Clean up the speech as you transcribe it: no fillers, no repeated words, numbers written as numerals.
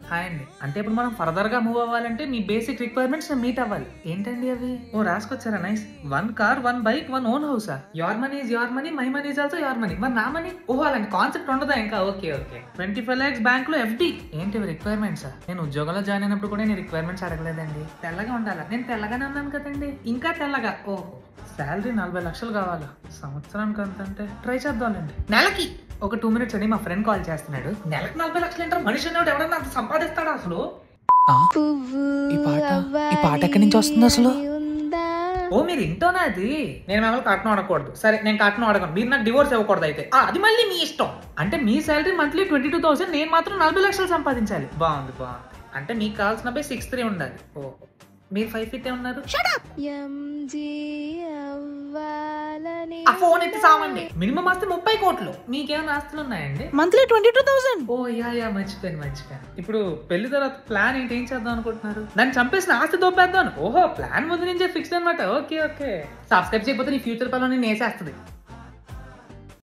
Hi అండి. అంటే ఇప్పుడు మనం ఫర్దర్ గా మూవ్ అవ్వాలంటే మీ బేసిక్ రిక్వైర్మెంట్స్ మీట్ అవ్వాలి. ఏంటండి అవి? ఓ రాసుకొచ్చారా? నైస్. 1 కార్ 1 బైక్ 1 ఓన్ హౌసా? Your money is your money, my money is also your money. మరి నా మనీ? ఓహో అలాంటి కాన్సెప్ట్ ఉండదా ఇంకా? Okay okay. 25 lakhs బ్యాంక్ లో FD. ఏంటి రిక్వైర్మెంట్స్? నేను ఉద్యోగంలో జాయిన్ అయినప్పుడు కూడా నేను రిక్వైర్మెంట్స్ అడగలేదండి. తెల్లగా ఉండాలా? నేను తెల్లగానే ఉన్నాను కదండి. ఇంకా తెల్లగా. ఓహో. శాలరీ 40 లక్షలు కావాలా? సంవత్సరానికి అంతంటే ట్రై చేద్దాంలేండి. నెలకి ఒక 2 minutes అండి, మా ఫ్రెండ్ కాల్ చేస్తున్నాడు. నెలకు 40 లక్షలు ఏంటారు? మనిషి అన్నాడు ఎవడన్నా అంత సంపాదిస్తాడా అసలు? ఈ పాట ఎక్కడి నుంచి వస్తుంది అసలు? ఓ మీరు ఇంటోనా అది? నేను మిమ్మల్ని కట్నం అడగకూడదు. సరే నేను కట్నం అడగను, మీరు నాకు డివోర్స్ ఇవ్వకూడదు అయితే. అది మళ్ళీ మీ ఇష్టం. అంటే మీ శాలరీ మంత్లీ 22,000, నేను మాత్రం 40 లక్షలు సంపాదించాలి. బాగుంది బాగుంది. అంటే మీకు కావాల్సిన 6'3" ఉండాలి. ఓ మీరు 5 feet ఉన్నారు. ఆ ఫోన్ ఎత్తి సావండి. మినిమం ఆస్తి 30 కోట్లు. మీకేమైనా ఆస్తులు ఉన్నాయండి? మంత్లీ 22,000. ఓ యా మర్చిపోయాను. ఇప్పుడు పెళ్లి తర్వాత ప్లాన్ ఏంటి? ఏం చేద్దాం అనుకుంటున్నారు? దాన్ని చంపేసిన ఆస్తి దొబ్బేద్దాం. ఓహో ప్లాన్ ముందు నుంచే ఫిక్స్ అనమాట. ఓకే సబ్స్క్రైబ్ చేయకపోతే నీ ఫ్యూచర్ పనులు నేసేస్తుంది.